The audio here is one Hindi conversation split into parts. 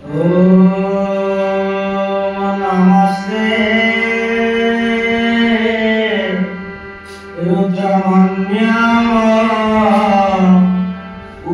ओम नमस्ते रुद्रमन्यम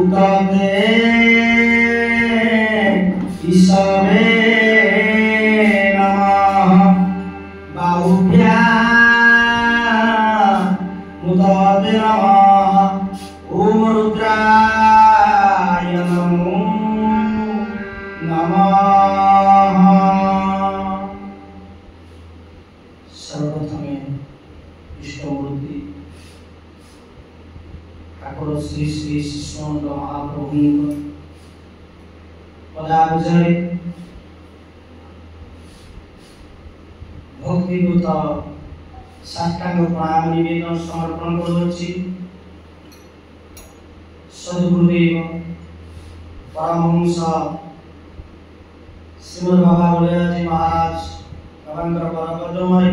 उतते ईशवे नमः बाहुभ्याम् उतते नमः ओम रुद्राय नमो नमः। सर्वप्रथमे इष्टमूर्ति ठाकुर श्री श्री शिष्यानंद महाप्रभु पदाबुझे भक्तियुत साष्टांग प्रणाम निवेदन समर्पण करुछि। सद्गुरुदेव परमहंस श्रीमद बाबा बलिराज महाराज बाबांकर परपद्मरे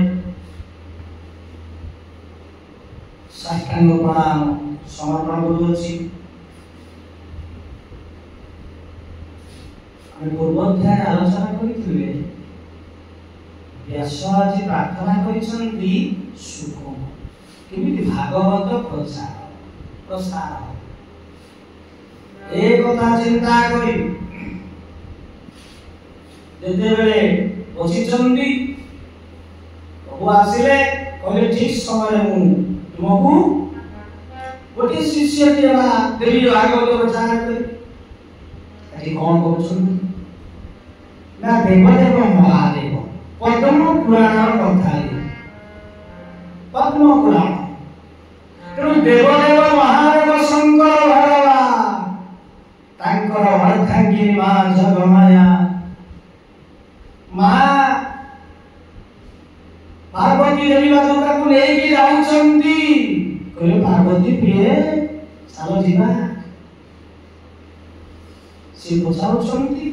साष्टांग प्रणाम समर्पण करुछि। आम पूर्वाध्याय आलोचना करिथिले व्यास आज प्रार्थना करिसंती सुख केमिति भागवत प्रसार एक कथा चिंता करी जेते बेले बसिचंती प्रभु आसिले कहले ठीक समय मु तुमको गोटे शिष्य देवा देवी भागवत प्रचार करी एठी कोन करूछंती ना देवदेव महादेव पद्म पुराण कथा पद्म पुराण तेणु देवदेव महादेव शंकर भगवान तांकर अर्धांगी मां जगमाया मां पार्वती देवी माता को लेके जाउछंती कहले पार्वती प्रिय चलो जीवा से पचाउछंती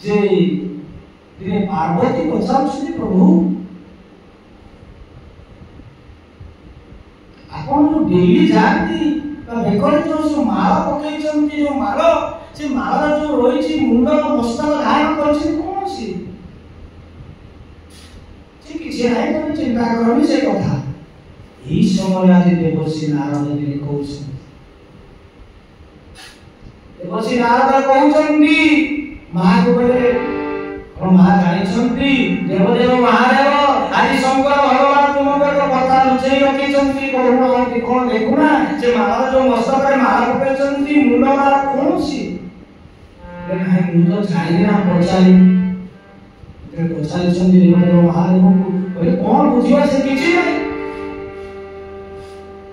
जे दिने पार्वती पचाउछंती प्रभु आपण जो डेली जाती बेकर जो माल पकईचंती जो माल से माल जो रही मुंड मस्तक धारण कर कौन सी किसी ना चिंता करनी से कथा यही समय आज देवर्षि नारद जी देवर्षि नारद कहते माँ को बोले माँ जानी देवदेव महादेव आज शंकर भगवान तुमको कथा लुचाई रखी कौन देखुना से माला जो मस्तक माला पकई मुंड माला कौन सी मुझे जानी ना पचारि देवदेव महादेव को कौन बुझा से किसी नहीं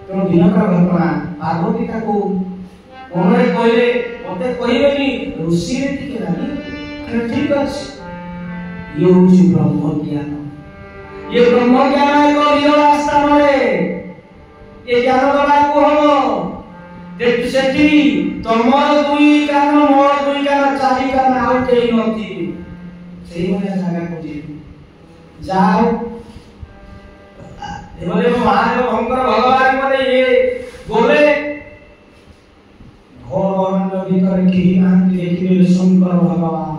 तेणु दिनकर घटना पार्वती को मन कहले मत कहबेनि ऋषि ठीक अच्छे ये ब्रह्म ज्ञान एक स्थान ये ज्ञान दबा को हम सेठी तमर दुई कान मोर दुई कान चारि कान आउ केही नथि सेही भलिया जगह को जाओ देवदेव महादेव शंकर भगवान माने ये बोले घोर अरण्य भीतर केही नाहंती देखिले शंकर भगवान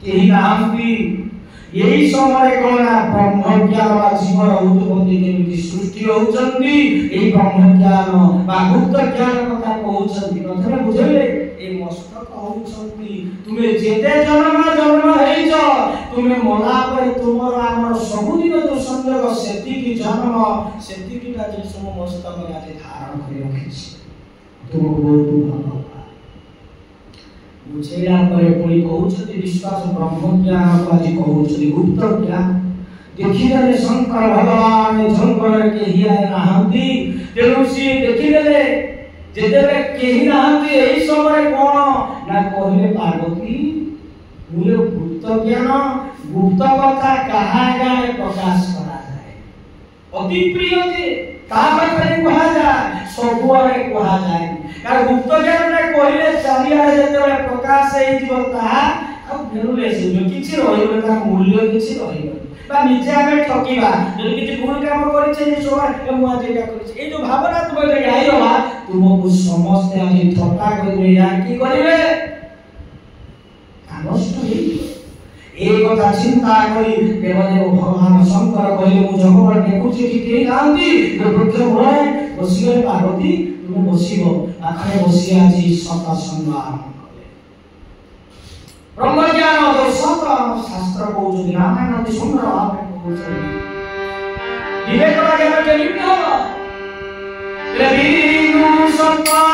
केही नाहंती यही समय कोना ब्रह्म ज्ञान वा जीवन उत्पत्ति केमिति सृष्टि होउचंती एई ब्रह्म ज्ञान वा गुप्त ज्ञान कथा कहउचंती प्रथमे बुझले ए मस्तक होउचंती तुमे जेते जन्म हेइछ तुमे मला पर तुमर हमर सबुदिन जो संयोग सेति की जन्म सेति की का जो सम मस्तक आज धारण करि रखिछ तुम बहुत भलो बुझेला पर पुणी कहउछति विश्वास ब्रह्म ज्ञान को आज कहउछति गुप्त ज्ञान देखिले शंकर भगवान शंकर के हिया नाहंती तेणु सी देखिले जेतेबे केही नाहंती एई समय कोन ना कहले पार्वती मुले गुप्त ज्ञान गुप्त कथा कहा जाए प्रकाश करा जाए अति प्रिय जे ता पाखरे कहा जाए सबुआरे कहा जाए कार गुप्त ज्ञान ने कहले चारिया जेतेबे प्रकाश हेई जीव ता फेरुलेस किसी रही मूल्य किसी रही निजे आम ठकवा जो किसी भूल कम कर जो भावना तुम आईगला तुमको समस्ते आज थट्टा करेंगे या कि करेंगे एक कथा चिंता करी देवदेव भगवान शंकर कहले मु जगत देखुची कि केही नांती वृक्ष मूले बसिले पार्वती तुम बसिबो आखरे बसी आज सत्संग आरंभ कले ब्रह्म ज्ञान जो सत शास्त्र को जो रामायण अति सुंदर भाव को विवेक लागे मते लिखो रविनु सत्संग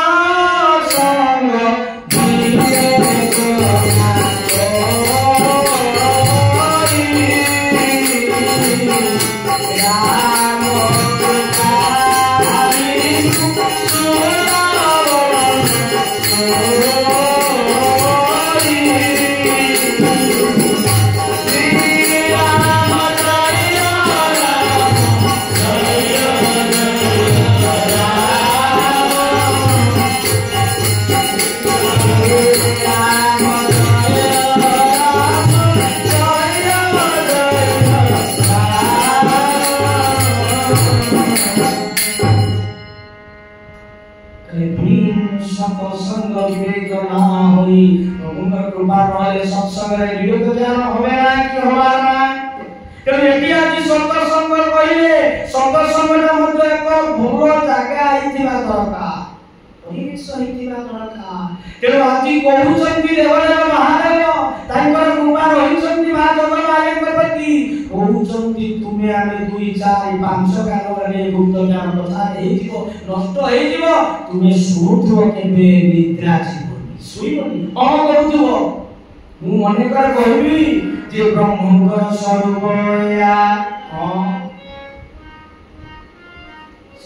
सत्संग विवेक ज्ञान होवे ना कि होवा ना तेरे एटी आज सत्संग कहिले सत्संगटा मध्ये एक भूल जागा आइथिबा दरकार परिवेश आइथिबा दरकार तेरे आज कहउचंती देवदेव महादेव तांकर कृपा रहिचंती मा जगत मालिक प्रति कहउचंती तुमे आमे 2 4 5 कालरे गुप्त ज्ञान प्रसाद हेजिबो नष्ट हेजिबो तुमे सुथुव केबे निद्रा जीवनी सुइबनी कहउथुव मु मने कर कहबी जे ब्रह्मंकर स्वरूप या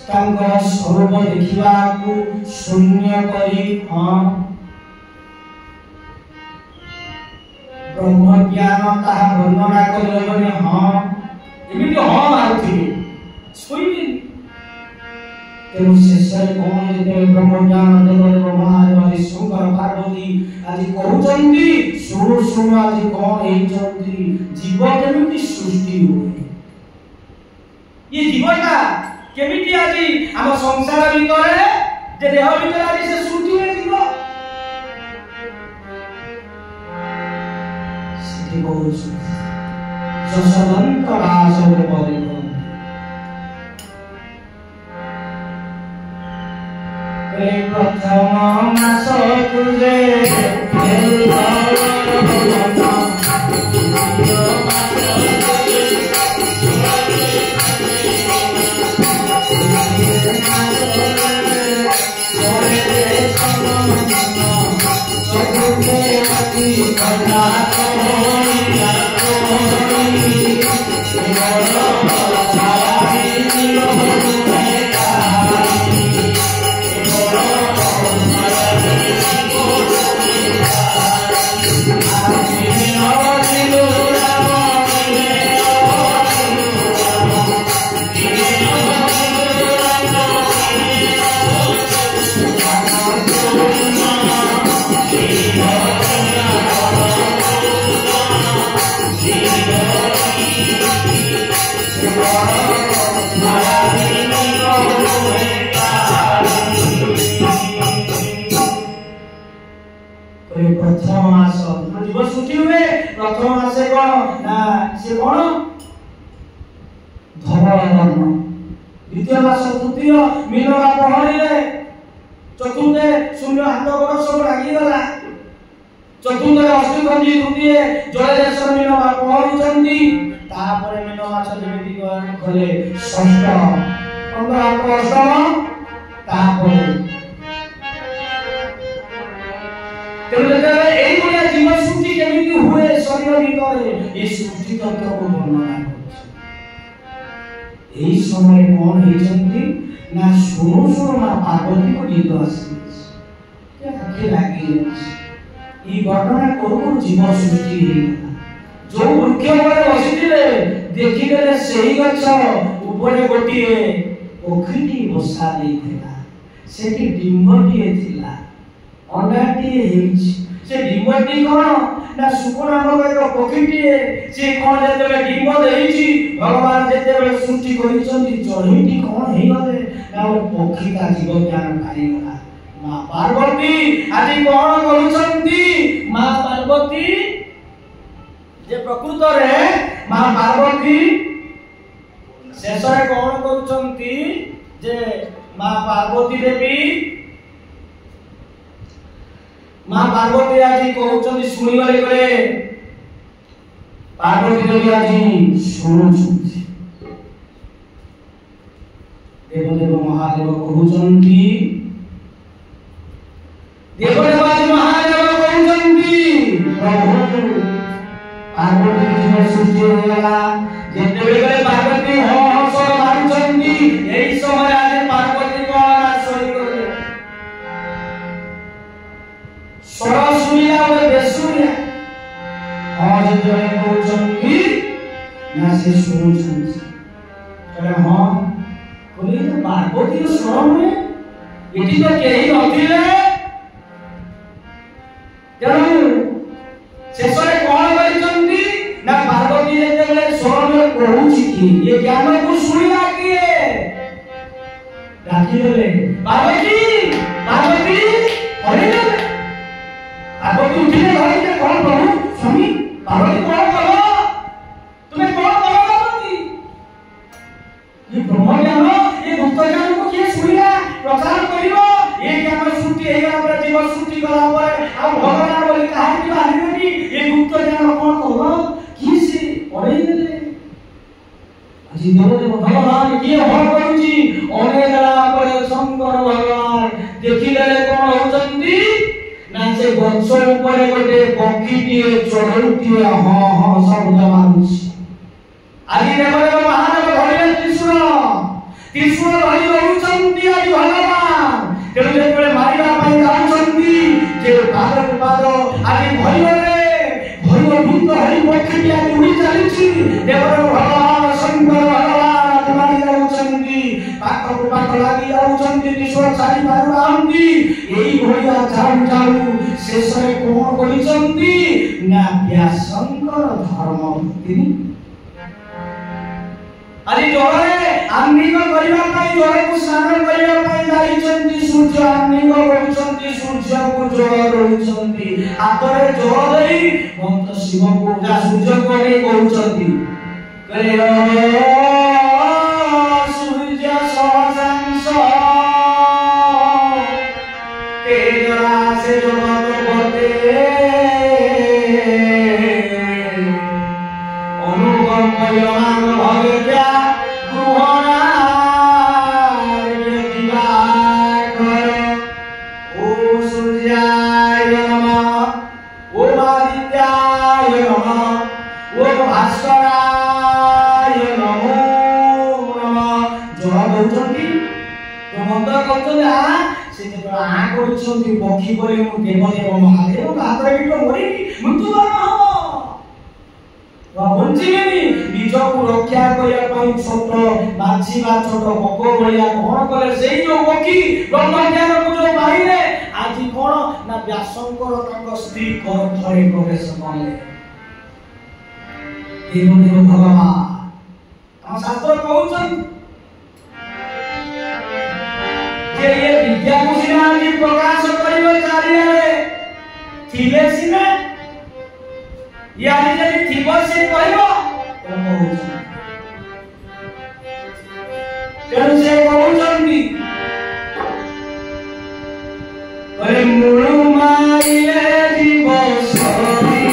तांकर स्वरूप देखिबा को शून्य करी ब्रह्म ज्ञान ताहा वर्णना करले बने एमिति मारुथि सुइबी तेणु शेषରେ कौन ଯେତେବେଳେ ବ୍ରହ୍ମଜ୍ଞାନ ଦେବଦେବ ମହାଦେବ ଶଙ୍କର ପାର୍ବତୀ ଆଜି କହୁଛନ୍ତି ଶୁଣୁ ଶୁଣୁ ଆଜି କଣ ହେଇଛନ୍ତି ଜୀବ କେମିତି ସୃଷ୍ଟି ହୁଏ ये जीवटा केमिति आजी हम संसार ভিতরে যে দেহ ভিতরে আজি সে সৃষ্টি হয়ে জীব সেটি বলছে যশবন্ত রাজরে বলে प्रथम मास तुझे द्वितीय मास तृतीय मीनवा पहरी चतुर्थे शून्य हाथ गोड़ सब लागिगला चतुर्थे अष्टकंजी तृतीय जलदेश मीनवा पहरी तापर मीन मास जेमिति गले षष्ठ 15 अष्टम तापर तेरे एई गुणा जीव सृष्टि केमिति हुए शरीर भीतर ए सृष्टि तत्व को वर्णना এই সময় কোন হইছন্তি না শুনো শুনো মা পার্বতী को गीत आसी के आखे लागी ई घटना को जीव सृष्टि हेला जो वृक्ष पर बसिथिले देखि गले सेही गछ ऊपर गोटिए पोखरी बसा देइथिला सेठी डिंबटी हेतिला अंडाटी हेइछ से डिम्बटी कौन ना सुख नामक एक पक्षीटीए से कौन जेतेबे डिम्ब देइछि भगवान जेतेबे सृष्टि करिसंती चढ़ीटी कौन हे गले ना पक्षी का जीव ज्ञान पाइगला मां पार्वती आज कौन करूछंती मां पार्वती जे प्रकृत रे मां पार्वती शेष रे कौन करूछंती जे मां पार्वती देवी मां पार्वती आज कहउछंती सुनि गले गले पार्वती देवी आज सुनुछंती देवदेव महादेव कहउछंती देवदेव आज महादेव कहउछंती प्रभु पार्वती जीवन सृष्टि होगला जेतेबे गले पार्वती हो हंस मारुछंती एई समय आज पार्वती कोन आश्रय करले स्वर सुनिया और देशुनिया हां जेतेबे कहउछंती ना से सुनुछंती तले हां कोनी तो पार्वती रो स्वर में एटी तो केही नथिले तेणु शेषरे कौन करिसंती ना पार्वती जेतेबेले स्वर में कहउछि कि ये ज्ञान को सुनिला किए डाकी देले पार्वती पार्वती अरे पार्वती उठिले घरे कौन प्रभु स्वामी पार्वती कौन करो तुम्हें कौन करो पार्वती ये ब्रह्म ज्ञान ये गुप्त ज्ञान को किए सुनिला प्रचार करिवो ये ज्ञान सृष्टि हेगा पर जीव सृष्टि कला पर आ भगवान बोली कहानी बाहिरटी ये गुप्त ज्ञान कौन कहो किसे पढ़ेई देले আজি দেবদেব ভগবান কি হল করুছি অনেক বেলা পরে শঙ্কর ভগবান দেখিলে কোন হউচন্তি না সে গছ উপরে গোটে পক্ষীটিয়ে চড়ুটিয়ে হ হ শব্দ মারুছি আজি দেবদেব মহাদেব ধরিলে ত্রিশূল ত্রিশূল ধরি রহুচন্তি আজি ভগবান তেଣୁ ଯେତେବେଳେ ମାରିବା ପାଇଁ ଯାଉଛନ୍ତି ଯେ ପାଦ ଆଜି ଭୟରେ ଭୟଭୀତ ହୋଇ ପକ୍ଷୀଟି ଆଜି ଉଡ଼ି ଚାଲିଛି ଦେବଦେବ ଭଗବାନ ଶଙ୍କର ଭଗବାନ ଆଜି ଯାଉଛନ୍ତି ପାଖକୁ ପାଖ ଲାଗି ଯାଉଛନ୍ତି ତ୍ରିଶୂଳ ଛାଡ଼ି ପାରୁନାହାନ୍ତି ଏଇ ଭଳିଆ ଯାଉ ଯାଉ ଶେଷରେ କଣ କରିଛନ୍ତି ନା ବ୍ୟାସଙ୍କର ଧର୍ମ ଭକ୍ତି আজি জলে আন্নিক করিবা পাই জলକୁ স্নান করিবা পাই যাইଛନ୍ତି সূর্য আন্নিক କରୁଛନ୍ତି সূর্যକୁ জল রହୁଛନ୍ତି হাତରେ জল দেই মন্ত শিবଙ୍କୁ যা সূর্য করে কହୁଛନ୍ତି কলে সূর্য সহসাংস তেজরা সে জগৎ বতে অনুগম্যমান ভগত্যা पक्षी बोले देवदेव महादेव हाथ मरी मृत्युवरण हम बंचिबेनी निजको रक्षा करिया छोट माछी बा छोट पक भलिया कौन कले से जो पक्षी ब्रह्म ज्ञान को जो पाइले आज कौन ना व्यासंकर तांग स्त्री घरे प्रवेश कले देवदेव भगवान हम शास्त्र कहउछन जे ये विद्या को सिना जी प्रकाश करियो चारियारे थिले सिना या जे थिबो से कहबो तेणु से कहउछन्ती अरे मुळु माइले जीव सरी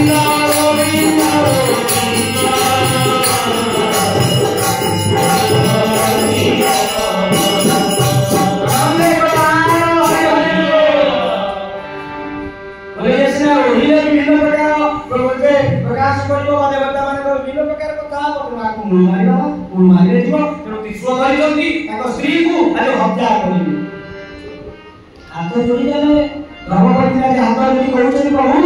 No विभिन्न प्रकार कथा बर्तमान को मुड़ मारिबा मुड़ मारिले जीव तेणु त्रिशूल धरिଛନ୍ତି ତାଙ୍କ ସ୍ତ୍ରୀକୁ ଆଜି ହତ୍ୟା କରିବେ। हाथ जोड़ी देले धर्मपति राजे हाथ जोड़ी कहउछन प्रभु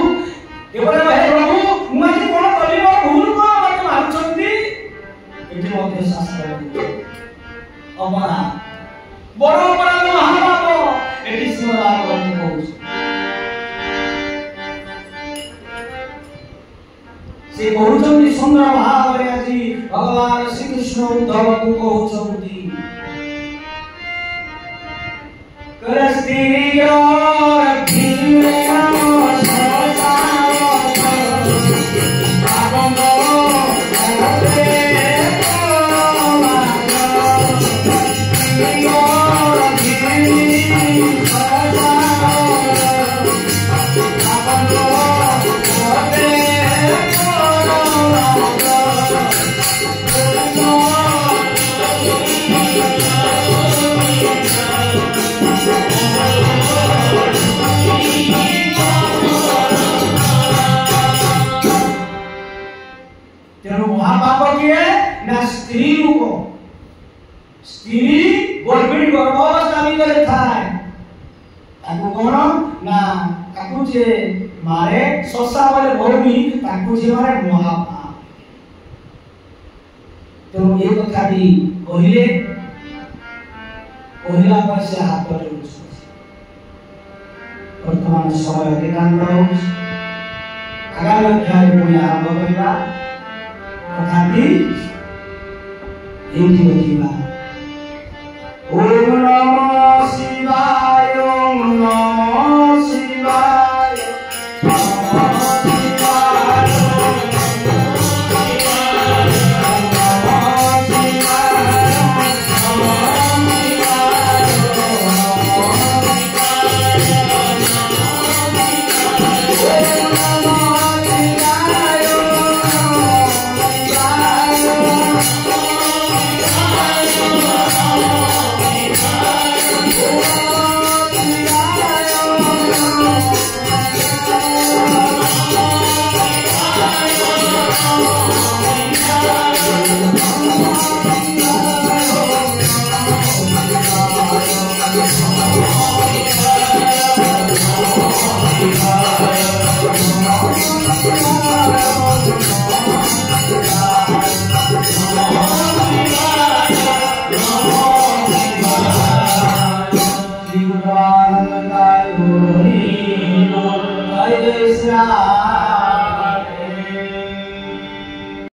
केवल हे प्रभु मु आज कोन कली मोर भूल को मते मारुछंती एठी मते शास्त्र अपराध बड़ अपराध महापाप एठी शिवराज कहउछ से कहउछंती सुंदर भावरे आज भगवान श्री कृष्ण उद्धव को कहउछंती करस्तिरियो रखियो ससाओ आबंगो अरे यो रखियो ससाओ आबंगो अरे महापाप किए ना स्त्री को स्त्री गर्भिणी गर्भावस्था भीतर थाए ताकू कोन ना ताकू जे मारे ससा बोले भौमी ताकू जे मारे महापाप तो ये कथा भी कहिले कहिला पर से हाथ पर वर्तमान समय एकांत आगामी अध्याय पुनः आरंभ करिबा तथापि एठी बतिबा ओम नमः